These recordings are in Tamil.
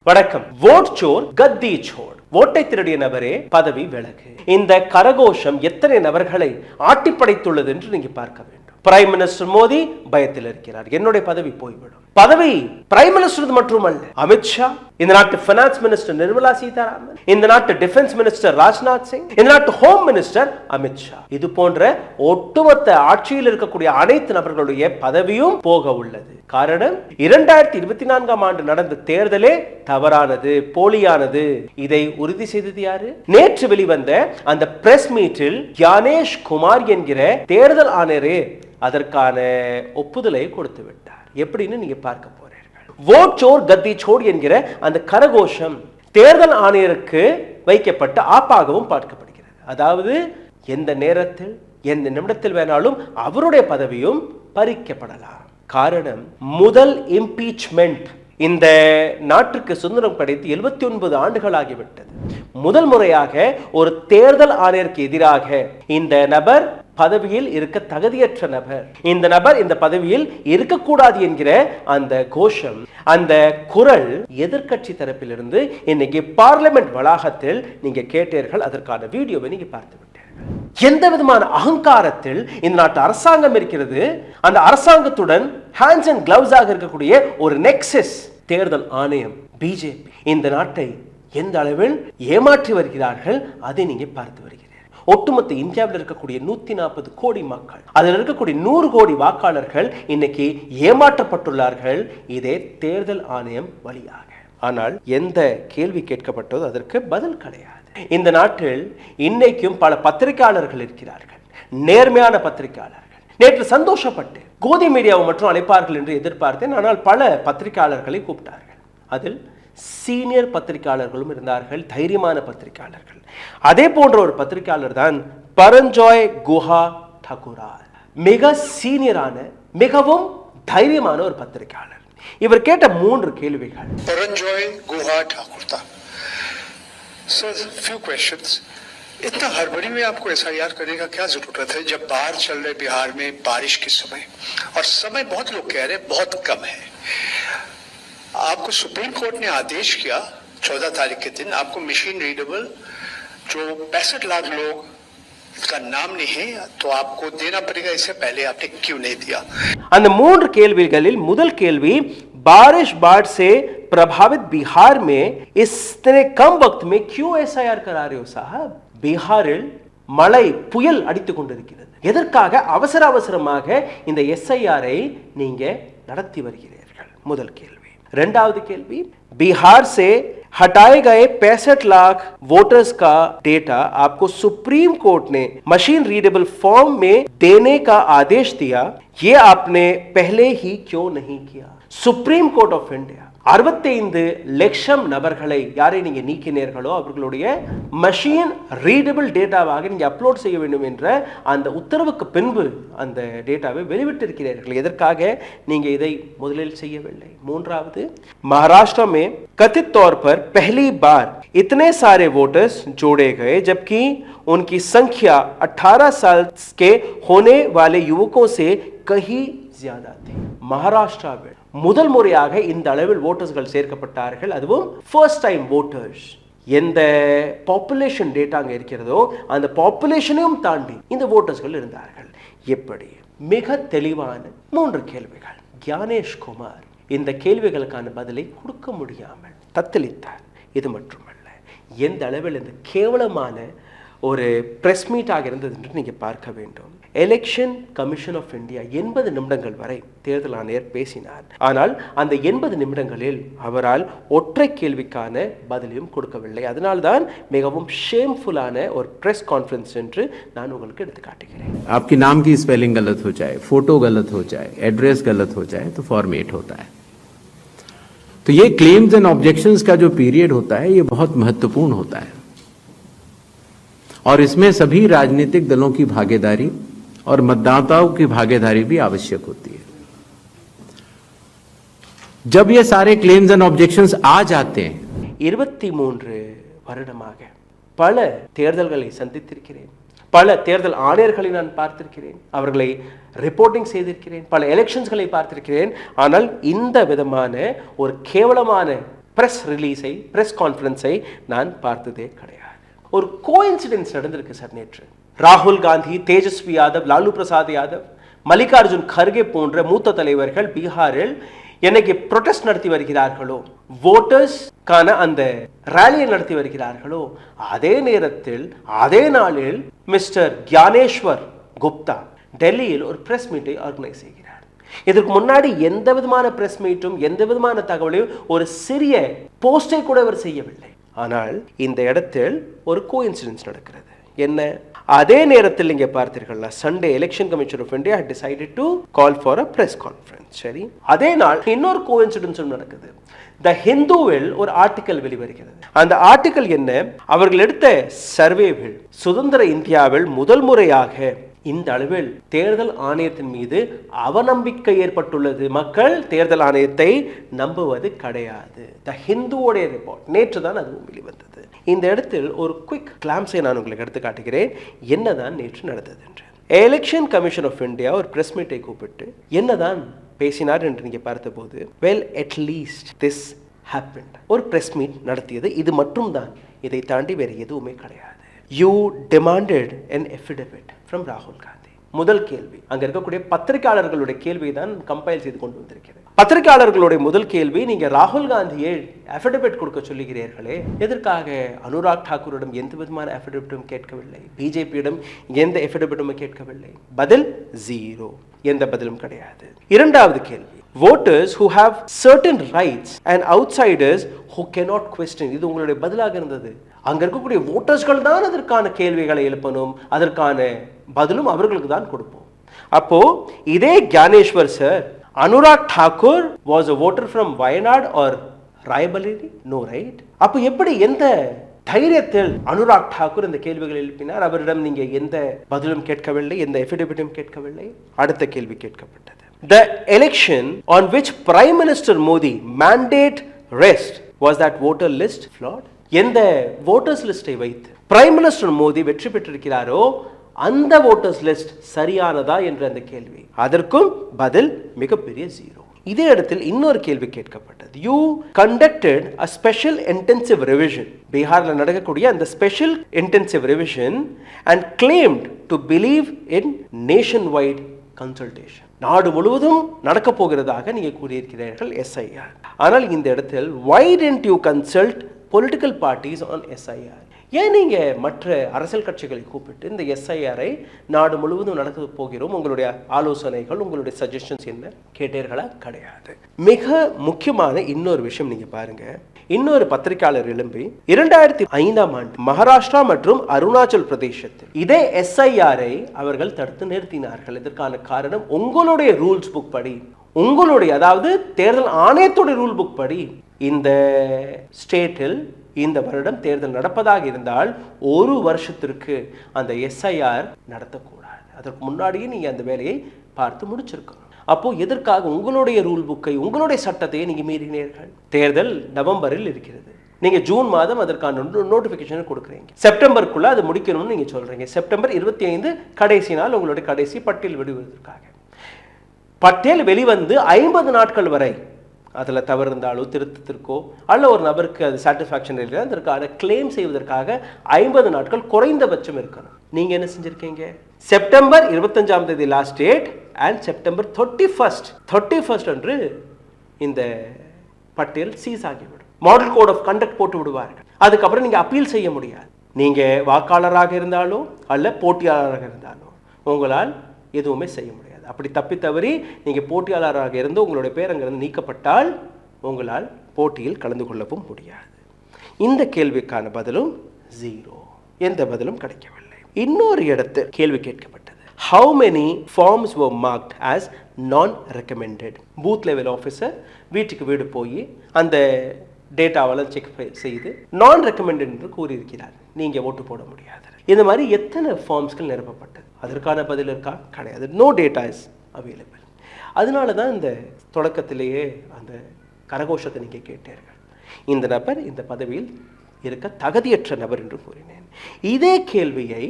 வணக்கம். வோட் சோர் கத்தி சோர், ஓட்டை திருடிய நபரே பதவி விலகு. இந்த கரகோஷம் எத்தனை நபர்களை ஆட்டிப்படைத்துள்ளது என்று நீங்க பார்க்க வேண்டும். பிரைம் மினிஸ்டர் மோடி பயத்தில் இருக்கிறார், என்னுடைய பதவி போய்விடும். பதவி பிரைம் மினிஸ்டர் மட்டுமல்ல, அமித்ஷா, இந்த நாட்டு பைனான்ஸ் மினிஸ்டர் நிர்மலா சீதாராமன், இந்த நாட்டு டிஃபென்ஸ் மினிஸ்டர் ராஜ்நாத் சிங், இந்த நாட்டு ஹோம் மினிஸ்டர் அமித்ஷா, இது போன்ற ஒட்டுமொத்த ஆட்சியில் இருக்கக்கூடிய அனைத்து நபர்களுடைய பதவியும் போக உள்ளது. காரணம், 2024ஆம் ஆண்டு நடந்த தேர்தலே தவறானது, போலியானது. இதை உறுதி செய்தது யாரு? நேற்று வெளிவந்த அந்த பிரஸ் மீட்டில் ஞானேஷ் குமார் என்கிற தேர்தல் ஆணையரே அதற்கான ஒப்புதலை கொடுத்து விட்டார். எப்படின்னு நீங்க பார்க்க போறீர்கள். வோட் சோர் கத்தி சோர் என்கிற அந்த கரகோஷம் தேர்தல் ஆணையருக்கு வைக்கப்பட்ட ஆப்பாகவும் பார்க்கப்படுகிறது. அதாவது எந்த நேரத்தில் எந்த நிமிடத்தில் வேணாலும் அவருடைய பதவியும் பறிக்கப்படலாம். காரணம், முதல் இம்பீச்மெண்ட். இந்த நாட்டுக்கு சுதந்திரம் கிடைத்து 79 ஆண்டுகள் ஆகிவிட்டது. முதல் முறையாக ஒரு தேர்தல் ஆணையருக்கு எதிராக இந்த நபர் பதவியில் இருக்க தகுதியற்ற நபர், இந்த நபர் இந்த பதவியில் இருக்கக்கூடாது என்கிற அந்த கோஷம், அந்த குரல் எதிர்க்கட்சி தரப்பிலிருந்து இன்னைக்கு பார்லிமெண்ட் வளாகத்தில் நீங்க கேட்டீர்கள். அதற்கான வீடியோவை நீங்க பார்த்து விட்டீர்கள். எந்த விதமான அகங்காரத்தில் இந்த நாட்டு அரசாங்கம் இருக்கிறது. அந்த அரசாங்கத்துடன் ஹேண்ட்ஸ் அண்ட் கிளவுஸ் ஆக இருக்கக்கூடிய ஒரு நெக்ஸஸ் தேர்தல் ஆணையம் பிஜேபி இந்த நாட்டை எந்த அளவில் ஏமாற்றி வருகிறார்கள் அதை நீங்க பார்த்து வருகிறீர்கள். ஒட்டுமொத்த இந்தியாவில் இருக்கக்கூடிய 140 கோடி மக்கள், அதில் இருக்கக்கூடிய 100 கோடி வாக்காளர்கள் இன்னைக்கு ஏமாற்றப்பட்டுள்ளார்கள் இதே தேர்தல் ஆணையம் வழியாக. ஆனால் எந்த கேள்வி கேட்கப்பட்டதோ அதற்கு பதில் கிடையாது. இந்த நாட்டில் இன்னைக்கும் பல பத்திரிகையாளர்கள் இருக்கிறார்கள், நேர்மையான பத்திரிகையாளர்கள். நேற்று சந்தோஷப்பட்டு கோதி மீடியாவை மட்டும் அழைப்பார்கள் என்று எதிர்பார்த்தேன். ஆனால் பல பத்திரிகையாளர்களை கூப்பிட்டார்கள். அதில் சீனியர் பத்திரிகையாளர்களும் இருந்தார்கள், தைரியமான பத்திரிகையாளர்கள். அதே போன்ற ஒரு பத்திரிகையாளர் தான் பரஞ்சோய் குஹா ठाकुराल. மிக சீனியரான மிகவும் தைரியமான ஒரு பத்திரிகையாளர். இவர் கேட்ட 3 கேள்விகள். Paranjoy Guha Thakur sir, few questions. इतना हड़बड़ी में आपको एसआईआर करने का क्या जरूरत है जब बाहर चल रहे बिहार में बारिश के समय, और समय बहुत लोग कह रहे बहुत कम है. आपको सुप्रीम कोर्ट ने आदेश किया 14 तारीख के दिन, आपको मशीन रीडेबल जो 65 लाख लोग का नाम नहीं है तो आपको देना पड़ेगा. इससे पहले आपने क्यों नहीं दिया? அந்த 3 கேள்விகளில் முதல் கேள்வி, बारिश बाढ़ से प्रभावित बिहार में इतने कम वक्त में क्यों एसआईआर करा रहे हो साहब? बिहारिल மழை புயல் அடித்துக் கொண்டிருக்கிறது, எதற்காக அவசர அவசரமாக இந்த எஸ்ஐஆரை நீங்க நடத்தி வருகிறீர்கள்? முதல் கேள்வி. இரண்டாவது கேள்வி, बिहार से हटाए गए 65 लाख वोटर्स का डेटा आपको सुप्रीम कोर्ट ने मशीन रीडेबल फॉर्म में देने का आदेश दिया, ये आपने पहले ही क्यों नहीं किया? சுப்ரீம் கோர்ட் ஆஃப் இந்தியா 65 லட்சம் நபர்களை யாரை நீங்க நீக்கினீர்களோ அவர்களுடைய மஷின் ரீடபிள் டேட்டாவாக நீங்க அப்லோட் செய்ய வேண்டும் என்ற அந்த உத்தரவுக்கு பின்பு அந்த டேட்டாவை வெளியிட்டிருக்கிறீர்கள். எதற்காக நீங்க இதை முதலில் செய்யவில்லை? மூன்றாவது, महाराष्ट्र में कथित तौर पर पहली बार इतने सारे वोटर्स जोड़े गए जबकि उनकी संख्या 18 साल के होने वाले युवकों से कहीं ज्यादा थी. மகாராஷ்டிராவில் முதல் முறையாக இந்த அளவில் வோட்டர்ஸ்கள் சேர்க்கப்பட்டார்கள், அதுவும் ஃபர்ஸ்ட் டைம் வோட்டர்ஸ். எந்த பாப்புலேஷன் டேட்டா அங்கே இருக்கிறதோ அந்த பாப்புலேஷனையும் தாண்டி இந்த வோட்டர்ஸ்கள் இருந்தார்கள். எப்படி? மிக தெளிவான 3 கேள்விகள். ஞானேஷ் குமார் இந்த கேள்விகளுக்கான பதிலை கொடுக்க முடியாமல் தத்தளித்தார். இது மட்டுமல்ல, எந்த அளவில் இந்த கேவலமான ஒரு பிரஸ் மீட்டாக இருந்தது என்று நீங்க பார்க்க வேண்டும். எலெக்ஷன் கமிஷன் ஆஃப் இந்தியா 80 நிமிடங்கள் வரை தேர்தல் ஆணையர் பேசினார். ஆனால் அந்த 80 நிமிடங்களில் அவரால் ஒற்றை கேள்விக்கான பதிலையும் கொடுக்கவில்லை. அதனால்தான் மிகவும் ஷேம்ஃபுல்லான ஒரு பிரஸ் கான்ஃபரன்ஸ் என்று நான் உங்களுக்கு எடுத்து காட்டுகிறேன். आपकी नाम की स्पेलिंग गलत हो जाए, फोटो गलत हो जाए, एड्रेस गलत हो जाए तो फॉर्मेट होता है. तो ये क्लेम्स एंड ऑब्जेक्शंस का जो पीरियड होता है ये बहुत महत्वपूर्ण होता है और इसमें सभी राजनीतिक दलों की भागीदारी और मतदाताओं की भागीदारी भी आवश्यक होती है. जब ये सारे क्लेम्स एंड ऑब्जेक्शंस आ जाते हैं, 23 வருடமாக பல தேர்தல்களை சந்தித்திருக்கிறேன், பல தேர்தல் ஆணையர்களை நான் பார்த்திருக்கிறேன், அவர்களை ரிப்போர்ட்டிங் செய்திருக்கிறேன், பல எலெக்ஷன்ஸ்களை பார்த்திருக்கிறேன். ஆனால் இந்த விதமான ஒரு கேவலமான பிரஸ் ரிலீஸை, பிரஸ் கான்ஃபரன்ஸை நான் பார்த்ததே கிடையாது. ஒரு கோஇன்சிடென்ஸ் நடந்திருக்கு சார். நேற்று ராகுல் காந்தி, தேஜஸ்வி யாதவ், லாலு பிரசாத் யாதவ், மல்லிகார்ஜுன் கர்கே போன்ற மூத்த தலைவர்கள் பீகாரில் என்னைக்கு ப்ரொடெஸ்ட் நடத்தி வருகிறார்களோ, வோட்டர்ஸ்க்கான அந்த ரேலியை நடத்தி வருகிறார்களோ, அதே நேரத்தில் அதே நாளில் மிஸ்டர் கியானேஸ்வர் குப்தா டெல்லியில் ஒரு பிரஸ் மீட்டை ஆர்கனைஸ் செய்கிறார். இதற்கு முன்னாடி எந்த விதமான பிரஸ் மீட்டும் எந்த விதமான தகவலையும் ஒரு சிறிய போஸ்டை கூட அவர் செய்யவில்லை. ஆனால் இந்த இடத்தில் ஒரு கோஇன்சிடென்ஸ் நடக்கிறது. என்ன? அதே நேரத்தில் நீங்க பார்த்தீர்களா, Sunday Election Commission of India had decided to call for a press conference. சரி, அதே நாள் இன்னொரு கோஇன்சிடென்ஸும் நடக்குது. த ஹிந்துவில் ஒரு ஆர்டிக்கல் வெளிவருகிறது. அந்த ஆர்டிக்கல் என்ன? அவர்கள் எடுத்த சர்வேவில் சுதந்திர இந்தியாவில் முதல் முறையாக இந்த அளவில் தேர்தல் ஆணையத்தின் மீது அவநம்பிக்கை ஏற்பட்டுள்ளது. மக்கள் தேர்தல் ஆணையத்தை நம்புவது கிடையாது. த ஹிந்துவோடைய ரிப்போர்ட் நேற்று தான் அதுவும் வெளிவந்தது. இந்த இடத்தில் ஒரு குவிக் கிளாம்ஸை நான் உங்களுக்கு எடுத்து காட்டுகிறேன், என்னதான் நேற்று நடந்தது என்று. எலெக்ஷன் கமிஷன் ஆஃப் இந்தியா ஒரு பிரஸ் மீட்டை கூப்பிட்டு என்னதான் பேசினார் என்று நீங்க பார்த்தபோது, வெல் அட்லீஸ்ட் திஸ் ஹேப்பன்ட், ஒரு பிரஸ் மீட் நடத்தியது, இது மட்டும் தான், இதை தாண்டி வேறு எதுவுமே கிடையாது. You demanded an affidavit from ராகுல் காந்தி. முதல் கேள்வி, அங்க இருக்கக்கூடிய பத்திரிகையாளர்களுடைய கேள்வியை தான் கம்பைல் செய்து கொண்டு வந்திருக்கிறேன். பத்திரிகையாளர்களுடைய முதல் கேள்வி, நீங்க ராகுல் காந்தியை அஃபிடவிட் கொடுக்க சொல்லுகிறீர்களே, எதற்காக? அனுராக் தாக்கூரிடம் எந்த விதமான அஃபிடவிட்டும் கேட்கவில்லை, பிஜேபியிடம் எந்த அஃபிடவிட்டும் கேட்கவில்லை. பதில் ஜீரோ, எந்த பதிலும் கிடையாது. இரண்டாவது கேள்வி, voters who have certain rights and outsiders who cannot question. இது உங்களுடைய பதிலாக இருந்தது. அங்க இருக்கக்கூடிய வோட்டர்ஸ்கள் தான் அதற்கான கேள்விகளை எழுப்பணும், அதற்கான பதிலும் அவர்களுக்கு தான் கொடுப்போம். அப்போ இதே Gyaneshwar sir, Anurag Thakur was a voter from Wayanad or Raebareli? No, right? அப்போ எப்படி, எந்த தைரியத்தில் அனுராக் தாக்கூர் இந்த கேள்விகளை எழுப்பினார்? அவரிடம் நீங்க எந்த பதிலும் கேட்கவில்லை, எந்த எஃபிடவிட்டும் கேட்கவில்லை. அடுத்த கேள்வி கேட்கப்பட்டது, the election on which Prime Minister Modi mandate rest, was that voter list flawed? எந்த வோட்டர்ஸ் லிஸ்டை வைத்து பிரைம் மினிஸ்டர் மோடி வெற்றி பெற்றிருக்கிறாரோ அந்த வோட்டர்ஸ் லிஸ்ட் சரியானதா என்ற அந்த கேள்வி, அதற்கும் பதில் மிகப்பெரிய ஜீரோ. இதே இடத்தில் இன்னொரு கேள்வி கேட்கப்பட்டது, you conducted a special intensive revision, பீகார்ல நடக்கக்கூடிய அந்த special intensive revision and claimed to believe in nationwide consultation. நாடு முழுவதும் நடக்க போகிறதாக நீங்க கூறியிருக்கிறீர்கள் SIR. ஆனால் இந்த இடத்தில் why didn't you consult political parties on SIR? ஏன் நீங்க மற்ற அரசியல் கட்சிகளை கூப்பிட்டு இந்த SIR-ஐ நாடு முழுவதும் நடக்க போகிறோம், உங்களுடைய ஆலோசனைகள், உங்களுடைய சஜஷன்ஸ் என்ன கேட்டீர்களா? கிடையாது. மிக முக்கியமான இன்னொரு விஷயம் நீங்க பாருங்க, இன்னொரு பத்திரிகையாளர் எழும்பி 2005ஆம் ஆண்டு மகாராஷ்டிரா மற்றும் அருணாச்சல் பிரதேசத்தில் இதே SIR-ஐ அவர்கள் தடுத்து நிறுத்தினார்கள். இதற்கான காரணம், உங்களுடைய ரூல்ஸ் புக் படி, உங்களுடைய, அதாவது தேர்தல் ஆணையத்துடைய ரூல் புக் படி, இந்த ஸ்டேட்டில் இந்த வருடம் தேர்தல் நடப்பதாக இருந்தால் ஒரு வருஷத்திற்கு அந்த SIR நடத்தக்கூடாது. அதற்கு முன்னாடியே நீங்க அந்த வேலையை பார்த்து முடிச்சிருக்கணும். அப்போ எதற்காக உங்களுடைய ரூல் புக்கை, உங்களுடைய சட்டத்தையே நீங்க மீறினீர்கள்? தேர்தல் நவம்பரில் இருக்கிறது, நீங்க ஜூன் மாதம் அதற்கான நோட்டிபிகேஷன் கொடுக்குறீங்க, செப்டம்பருக்குள்ள அது முடிக்கணும்னு நீங்க சொல்றீங்க. செப்டம்பர் 25 கடைசி நாள், உங்களுடைய கடைசி பட்டியல் வெளிவருவதற்காக. பட்டியல் வெளிவந்து 50 நாட்கள் வரை அதில் தவறு இருந்தாலோ திருத்தத்திற்கோ அல்ல ஒரு நபருக்கு அது சாட்டிஸ்ஃபேக்ஷன் இல்லை, அதற்கான கிளைம் செய்வதற்காக 50 நாட்கள் குறைந்தபட்சம் இருக்கணும். நீங்க என்ன செஞ்சிருக்கீங்க? செப்டம்பர் 25ஆம் தேதி லாஸ்ட் டேட் அண்ட் செப்டம்பர் 31 அன்று இந்த பட்டியல் சீஸ் ஆகிவிடும். மாடல் கோட் ஆஃப் கண்டக்ட் போட்டு விடுவார்கள். அதுக்கப்புறம் நீங்க அப்பீல் செய்ய முடியாது. நீங்க வாக்காளராக இருந்தாலோ அல்ல போட்டியாளராக இருந்தாலோ உங்களால் எதுவுமே செய்ய முடியாது. அப்படி தப்பி தவறி நீங்கள் போட்டியாளராக இருந்து உங்களுடைய பேர் அங்கிருந்து நீக்கப்பட்டால் உங்களால் போட்டியில் கலந்து கொள்ளவும் முடியாது. இந்த கேள்விக்கான பதிலும் 0, எந்த பதிலும் கிடைக்கவில்லை. இன்னொரு இடத்து கேள்வி கேட்கப்பட்டது. How many forms were marked as non-recommended? Booth level officer வீட்டுக்கு வீடு போய் அந்த டேட்டாவெல்லாம் செக் செய்து நான் ரெக்கமெண்டட் என்று கூறியிருக்கிறார், நீங்கள் ஓட்டு போட முடியாது. இந்த மாதிரி எத்தனை ஃபார்ம்ஸ்கள் நிரப்பப்பட்டது? அதற்கான பதில் இருக்கா? கிடையாது. No data is available. அதனால தான் இந்த தொடக்கத்திலேயே அந்த கரகோஷத்தை நீங்கள் கேட்டீர்கள். இந்த நபர் இந்த பதவியில் இருக்க தகுதியற்ற நபர் என்று கூறினேன். இதே கேள்வியை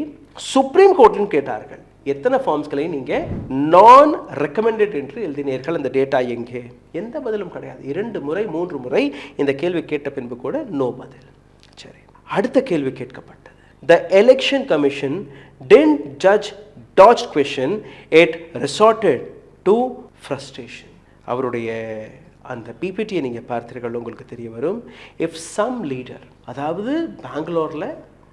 சுப்ரீம் கோர்ட்டிலும் கேட்டார்கள். எத்தனை ஃபார்ம்ஸ்களை நீங்கள் நான் ரெக்கமெண்டட் என்று எழுதினீர்கள், அந்த டேட்டா எங்கே? எந்த பதிலும் கிடையாது. 2 முறை 3 முறை இந்த கேள்வி கேட்ட பின்பு கூட நோ பதில். சரி, அடுத்த கேள்வி கேட்கப்பட்டது. The election commission didn't judge dodged question, it resorted to frustration. அவருடைய அந்த பிபிடியை நீங்கள் பார்த்தீர்கள், உங்களுக்கு தெரிய வரும். இஃப் சம் லீடர், அதாவது பெங்களூரில்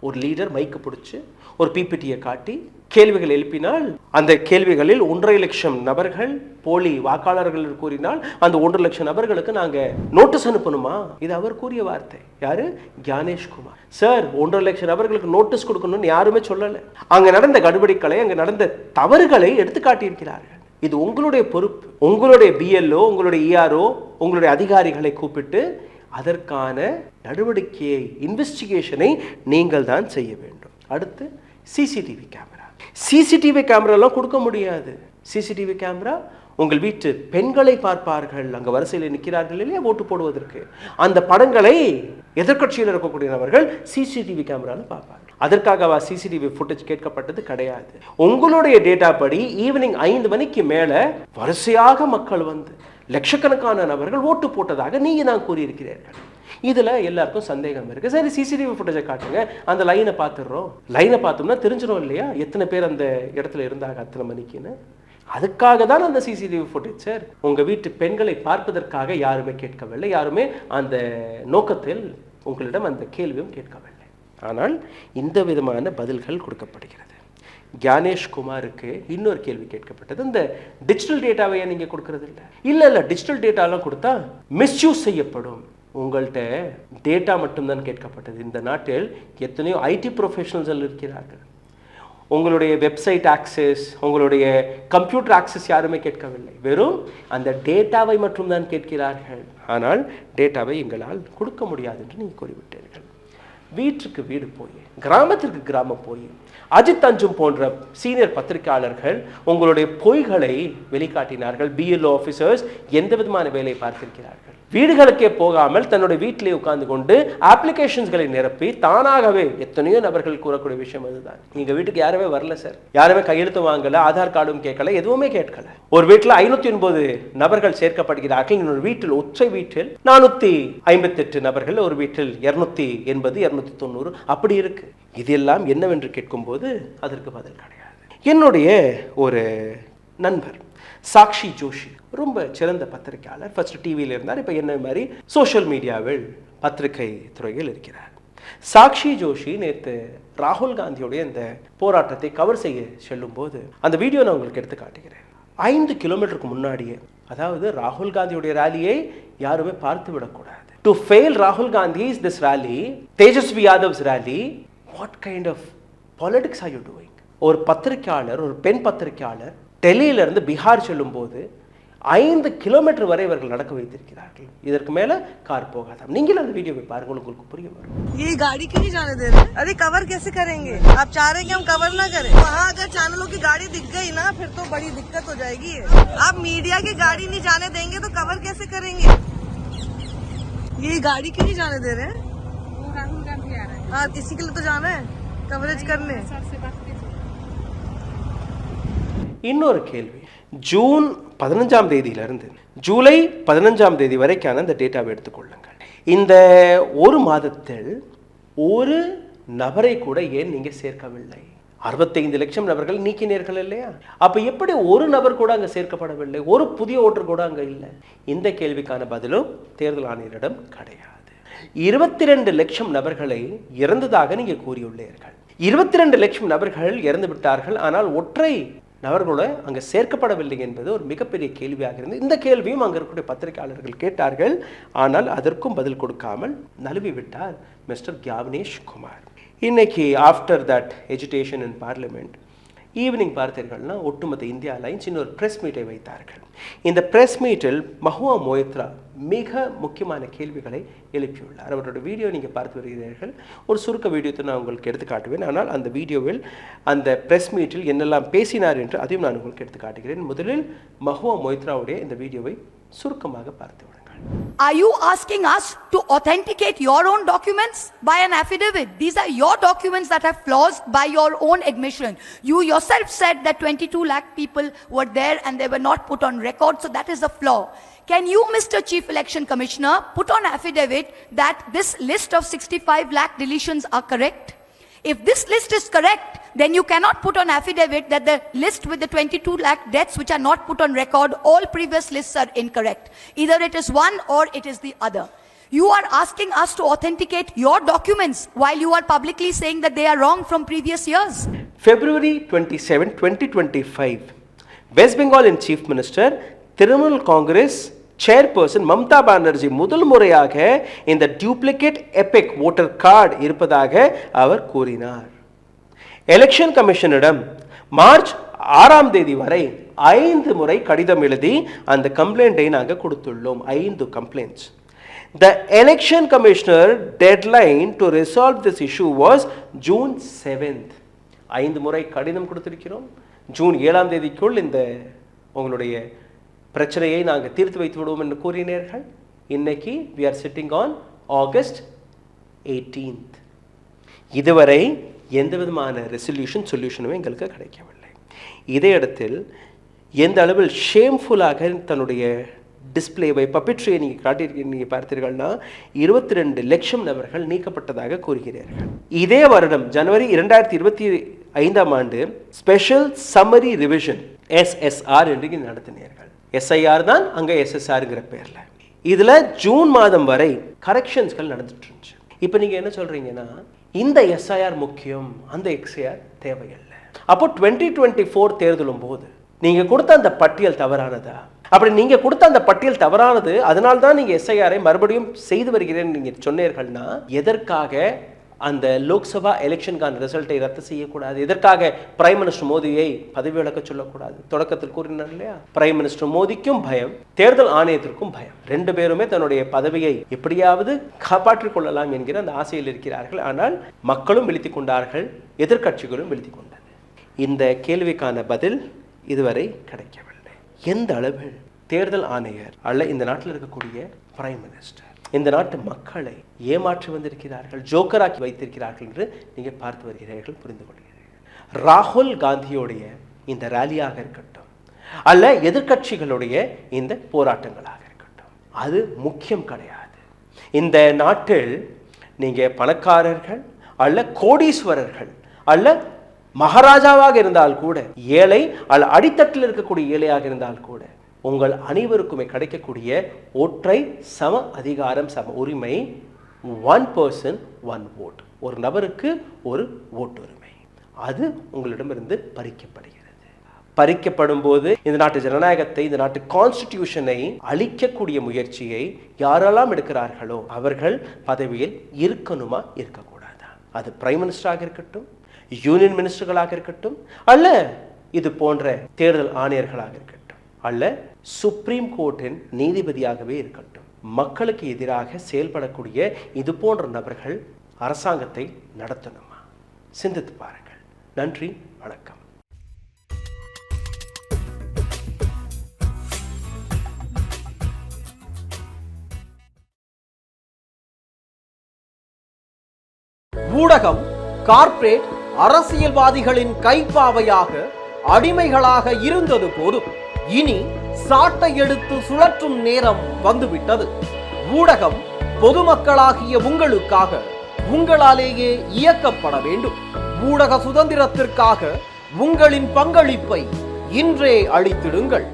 ஒரு லீடர் மைக்கு பிடிச்சி ஒரு பிபிடியை காட்டி கேள்விகள் எழுப்பினால், அந்த கேள்விகளில் 1.5 லட்சம் நபர்கள் போலி வாக்காளர்கள் கூறினால் அந்த 1.5 லட்சம் நபர்களுக்கு நாங்கள் நோட்டீஸ் அனுப்பணுமா? இது அவர் கூறிய வார்த்தை. யாரு? ஞானேஷ்குமார் சார். 1.5 லட்சம் நபர்களுக்கு நோட்டீஸ் கொடுக்கணும்னு யாருமே சொல்லலை. அங்கே நடந்த கடுபடிகளை, அங்கே நடந்த தவறுகளை எடுத்து காட்டியிருக்கிறார்கள். இது உங்களுடைய பொறுப்பு. உங்களுடைய பிஎல்ஓ, உங்களுடைய இஆர்ஓ, உங்களுடைய அதிகாரிகளை கூப்பிட்டு அதற்கான நடவடிக்கையை, இன்வெஸ்டிகேஷனை நீங்கள் தான் செய்ய வேண்டும். அடுத்து சிசிடிவி கேமரா. சிசிடிவி கேமராலாம் கொடுக்க முடியாது. சிசிடிவி கேமரா உங்கள் வீட்டு பெண்களை பார்ப்பார்கள், அங்கே வரிசையில் நிற்கிறார்கள் இல்லையா ஓட்டு போடுவதற்கு. அந்த படங்களை எதிர்கட்சியில் இருக்கக்கூடிய நபர்கள் சிசிடிவி கேமராவில் பார்ப்பார்கள். அதற்காகவா சிசிடிவி ஃபுட்டேஜ் கேட்கப்பட்டது? கிடையாது. உங்களுடைய டேட்டா படி ஈவினிங் 5 மணிக்கு மேலே வரிசையாக மக்கள் வந்து லட்சக்கணக்கான நபர்கள் ஓட்டு போட்டதாக நீங்கள் தான் கூறியிருக்கிறீர்கள். இதில் எல்லாருக்கும் சந்தேகம் இருக்குது. சரி, சிசிடிவி ஃபுட்டேஜை காட்டுங்க, அந்த லைனை பார்த்துடுறோம். லைனை பார்த்தோம்னா தெரிஞ்சிடும் இல்லையா எத்தனை பேர் அந்த இடத்துல இருந்தாங்க அத்தனை மணிக்குன்னு. அதுக்காக தான் அந்த சிசிடிவி ஃபுட்டேஜ் சார். உங்கள் வீட்டு பெண்களை பார்ப்பதற்காக யாருமே கேட்கவில்லை, யாருமே அந்த நோக்கத்தில் உங்களிடம் அந்த கேள்வியும் கேட்கவில்லை. ஆனால் இந்த விதமான பதில்கள் கொடுக்கப்படுகிறது. ஞானேஷ்குமாருக்கு இன்னொரு கேள்வி கேட்கப்பட்டது. இந்த டிஜிட்டல் டேட்டாவை நீங்கள் கொடுக்கறது இல்லை. டிஜிட்டல் டேட்டாலாம் கொடுத்தா மிஸ்யூஸ் செய்யப்படும். உங்கள்கிட்ட டேட்டா மட்டும்தான் கேட்கப்பட்டது. இந்த நாட்டில் எத்தனையோ ஐடி ப்ரொஃபஷனல்ஸ் இருக்கிறார்கள். உங்களுடைய வெப்சைட் ஆக்சஸ், உங்களுடைய கம்ப்யூட்டர் ஆக்சஸ் யாருமே கேட்கவில்லை. வெறும் அந்த டேட்டாவை மட்டும்தான் கேட்கிறார்கள். ஆனால் டேட்டாவை எங்களால் கொடுக்க முடியாது என்று நீங்கள் கூறிவிட்டீர்கள். வீட்டுக்கு வீடு போய், கிராமத்திற்கு கிராமம் போய், அஜித் அஞ்சும் போன்ற சீனியர் பத்திரிகையாளர்கள் உங்களுடைய பொய்களை வெளிக்காட்டினார்கள். பிஎல்ஓ ஆஃபீஸர்ஸ் எந்த விதமான வேலையை பார்த்திருக்கிறார்கள்? வீடுகளுக்கே போகாமல் தன்னுடைய வீட்டிலே உட்கார்ந்து கொண்டு அப்ளிகேஷன்ஸ்களை நிரப்பி தானாகவே எத்தனையோ நபர்கள் கூறக்கூடிய விஷயம் அதுதான். எங்க வீட்டுக்கு யாருமே வரல சார், யாருமே கையெழுத்து வாங்கல, ஆதார் கார்டும் கேட்கல, எதுவுமே கேட்கல. ஒரு வீட்டில் 509 நபர்கள் சேர்க்கப்படுகிறார்கள். இன்னொரு வீட்டில், ஒற்றை வீட்டில் 458 நபர்கள், ஒரு வீட்டில் 280 290 அப்படி இருக்கு. இதெல்லாம் என்னவென்று கேட்கும்போது அதற்கு பதில் கிடையாது. என்னுடைய ஒரு நண்பர் சாக்ஷி ஜோஷி ரொம்ப சிறந்த பத்திரிகையாளர். ஃபர்ஸ்ட் டிவியில் இருந்தார், இப்போ என்ன மாதிரி சோஷியல் மீடியாவில் பத்திரிகை துறையில் இருக்கிறார். சாக்ஷி ஜோஷி நேற்று ராகுல் காந்தியுடைய இந்த போராட்டத்தை கவர் செய்ய செல்லும் போது அந்த வீடியோ நான் உங்களுக்கு எடுத்து காட்டுகிறேன். 5 கிலோமீட்டருக்கு முன்னாடியே, அதாவது ராகுல் காந்தியுடைய ரேலியை யாருமே பார்த்து விடக்கூடாது. டு ஃபெயில் ராகுல் Gandhi is this rally, Tejashwi Yadav's rally. What kind of politics are you doing? ஒரு பத்திரிகையாளர், ஒரு பெண் பத்திரிகையாளர் டெல்லியிலிருந்து பீகார் செல்லும் போது 5 கிலோமீட்டர் வரை இவர்கள் நடக்க வைத்திருக்கிறார்கள். இதற்கு மேல கார் போகாதாம். நீங்கள் அந்த வீடியோவை பாருங்க, உங்களுக்கு புரிய வரும். ये गाड़ी क्यों नहीं जाने दे रहे? अरे कवर कैसे करेंगे? आप चाह रहे हैं कि हम कवर ना करें? वहाँ अगर चैनलों की गाड़ी दिख गई ना, फिर तो बड़ी दिक्कत हो जाएगी। आप मीडिया की गाड़ी नहीं जाने देंगे तो कवर कैसे करेंगे? ये गाड़ी क्यों नहीं जाने दे रहे हैं? वो राहुल गांधी आ रहे हैं। हाँ, इसी के लिए तो जाना है, कवरेज करने। இன்னொரு கேள்வி, ஜூன் 15ஆம் தேதியிலிருந்து ஜூலை 15ஆம் தேதி வரைக்கான இந்த டேட்டாவை எடுத்துக்கொள்ளுங்கள். இந்த ஒரு மாதத்தில் ஒரு நபரை கூட ஏன் நீங்க சேர்க்கவில்லை? 65 லட்சம் நபர்கள் நீக்கினீர்கள் இல்லையா? அப்ப எப்படி ஒரு நபர் கூட அங்க சேர்க்கப்படவில்லை? ஒரு புதிய ஓட்டர் கூட அங்க இல்லை? இந்த கேள்விக்கான பதிலும் தேர்தல் ஆணையரிடம் கிடையாது. 22 லட்சம் நபர்களை இறந்ததாக நீங்க கூறியுள்ளீர்கள். 22 லட்சம் நபர்கள் இறந்து விட்டார்கள், ஆனால் ஒற்றை நபர்களோட அங்கே சேர்க்கப்படவில்லை என்பது ஒரு மிகப்பெரிய கேள்வியாக இருந்தது. இந்த கேள்வியும் அங்கே இருக்கக்கூடிய பத்திரிகையாளர்கள் கேட்டார்கள். ஆனால் அதற்கும் பதில் கொடுக்காமல் நழுவி விட்டார் மிஸ்டர் கியாவனேஷ் குமார். இன்னைக்கு after that education in parliament evening பார்த்தீர்கள்னா ஒட்டுமொத்த இந்தியா அலைன்ஸ் இன்னொரு ப்ரெஸ் மீட்டை வைத்தார்கள். இந்த ப்ரெஸ் மீட்டில் மஹுவா மொய்த்ரா மிக முக்கியமான கேள்விகளை எழுப்பியுள்ளார். அவரோட வீடியோ நீங்கள் பார்த்து வருகிறீர்கள். ஒரு சுருக்க வீடியோத்தை நான் உங்களுக்கு எடுத்து காட்டுவேன். ஆனால் அந்த வீடியோவில் அந்த ப்ரெஸ் மீட்டில் என்னெல்லாம் பேசினார் என்று அதையும் நான் உங்களுக்கு எடுத்து காட்டுகிறேன். முதலில் மஹுவா மொய்த்ராவுடைய இந்த வீடியோவை சுருக்கமாக பார்த்து விடுங்கள். Are you asking us to authenticate your own documents by an affidavit? These are your documents that have flaws by your own admission. You yourself said that 22 lakh people were there and they were not put on record, so that is a flaw. Can you, Mr. Chief Election Commissioner, put on affidavit that this list of 65 lakh deletions are correct? If this list is correct, then you cannot put on affidavit that the list with the 22 lakh deaths which are not put on record, all previous lists are incorrect. Either it is one or it is the other. You are asking us to authenticate your documents while you are publicly saying that they are wrong from previous years. February 27, 2025, West Bengal in Chief Minister, Trinamool Congress chairperson Mamata Banerjee முதல் முறையாக இந்த டூப்ளிகேட் எபிக் ஓட்டர் கார்டு இருப்பதாக அவர் கூறினார். எலெக்ஷன் கமிஷனிடம் மார்ச் 6ஆம் தேதி வரை 5 முறை கடிதம் எழுதி அந்த கம்ப்ளைண்டை நாங்கள் கொடுத்துள்ளோம். 5 complaints. The election commissioner deadline to resolve this issue was June 7th. 5 முறை கடிதம் கொடுத்திருக்கிறோம். ஜூன் 7ஆம் தேதிக்குள் இந்த உங்களுடைய பிரச்சனையை நாங்கள் தீர்த்து வைத்து விடுவோம் என்று கூறினீர்கள். இன்னைக்கு we are sitting on August 18th. இதுவரை எந்த விதமான சொல்யூஷனுமே எங்களுக்கு கிடைக்கவில்லை. இதே இடத்தில் எந்த அளவில் ஷேம்ஃபுல்லாக தன்னுடைய டிஸ்பிளேவை பப்பிட்ரியை நீங்கள் பார்த்தீர்கள்னா 22 லட்சம் நபர்கள் நீக்கப்பட்டதாக கூறுகிறார்கள். இதே வருடம் ஜனவரி 2025ஆம் ஆண்டு ஸ்பெஷல் சம்மரி ரிவிஷன் SSR என்று நடத்தினீர்கள். SIR தான் அங்கே SSRங்கிற பேரில். இதில் ஜூன் மாதம் வரை கரெக்ஷன்ஸ்கள் நடந்துட்டு இருந்துச்சு. இப்போ நீங்கள் என்ன சொல்கிறீங்கன்னா இந்த SIR முக்கியம், அந்த XIR தேவையில்லை. அப்போ 2024 தேர்தலும் போது நீங்கள் கொடுத்த அந்த பட்டியல் தவறானதா? அப்படி நீங்கள் கொடுத்த அந்த பட்டியல் தவறானது, அதனால தான் நீங்கள் SIR-ஐ மறுபடியும் செய்து வருகிறேன்னு நீங்கள் சொன்னீர்கள்னா எதற்காக அந்த லோக்சபா எலெக்ஷனுக்கான ரிசல்ட்டை ரத்து செய்யக்கூடாது? எதற்காக பிரைம் மினிஸ்டர் மோடியை பதவி விலக்க சொல்லக்கூடாது? தொடக்கத்தில் கூறினார் இல்லையா, பிரைம் மினிஸ்டர் மோடிக்கும் பயம், தேர்தல் ஆணையத்திற்கும் பயம். 2 பேருமே தன்னுடைய பதவியை எப்படியாவது காப்பாற்றிக் கொள்ளலாம் என்கிற அந்த ஆசையில் இருக்கிறார்கள். ஆனால் மக்களும் விழித்துக் கொண்டார்கள், எதிர்க்கட்சிகளும் விழித்துக் கொண்டது. இந்த கேள்விக்கான பதில் இதுவரை கிடைக்கவில்லை. எந்த அளவில் தேர்தல் ஆணையர் அல்ல இந்த நாட்டில் இருக்கக்கூடிய பிரைம் மினிஸ்டர் இந்த நாட்டு மக்களை ஏமாற்றி வந்திருக்கிறார்கள், ஜோக்கராக்கி வைத்திருக்கிறார்கள் என்று நீங்கள் பார்த்து வருகிறீர்கள், புரிந்து கொள்கிறீர்கள். ராகுல் காந்தியோடைய இந்த ரேலியாக இருக்கட்டும் அல்ல எதிர்க்கட்சிகளுடைய இந்த போராட்டங்களாக இருக்கட்டும், அது முக்கியம் கிடையாது. இந்த நாட்டில் நீங்கள் பணக்காரர்கள் அல்ல கோடீஸ்வரர்கள் அல்ல மகாராஜாவாக இருந்தால் கூட, ஏழை அல்ல அடித்தட்டில் இருக்கக்கூடிய ஏழையாக இருந்தால் கூட, உங்கள் அனைவருக்குமே கிடைக்கக்கூடிய ஒற்றை சம அதிகாரம், சம உரிமை, 1 person 1 vote, ஒரு நபருக்கு ஒரு ஓட்டுரிமை, அது உங்களிடமிருந்து பறிக்கப்படுகிறது. பறிக்கப்படும் போது இந்த நாட்டு ஜனநாயகத்தை, இந்த நாட்டு கான்ஸ்டிடியூஷனை அழிக்கக்கூடிய முயற்சியை யாரெல்லாம் எடுக்கிறார்களோ அவர்கள் பதவியில் இருக்கணுமா இருக்கக்கூடாதா? அது பிரைம் மினிஸ்டராக இருக்கட்டும், யூனியன் மினிஸ்டர்களாக இருக்கட்டும் அல்ல இது போன்ற தேர்தல் ஆணையர்களாக இருக்கட்டும் அல்ல சுப்ரீம் கோர்ட்டின் நீதிபதியாகவே இருக்கட்டும், மக்களுக்கு எதிராக செயல்படக்கூடிய இது போன்ற நபர்கள் அரசாங்கத்தை நடத்தணுமா? சிந்தித்து பாருங்கள். நன்றி, வணக்கம். ஊடகம் கார்ப்பரேட் அரசியல்வாதிகளின் கைப்பாவையாக அடிமைகளாக இருந்தது போதும், இனி சாட்டை எடுத்து சுழற்றும் நேரம் வந்துவிட்டது. ஊடகம் பொதுமக்களாகிய உங்களுக்காக, உங்களாலேயே இயக்கப்பட வேண்டும். ஊடக சுதந்திரத்திற்காக உங்களின் பங்களிப்பை இன்றே அளித்திடுங்கள்.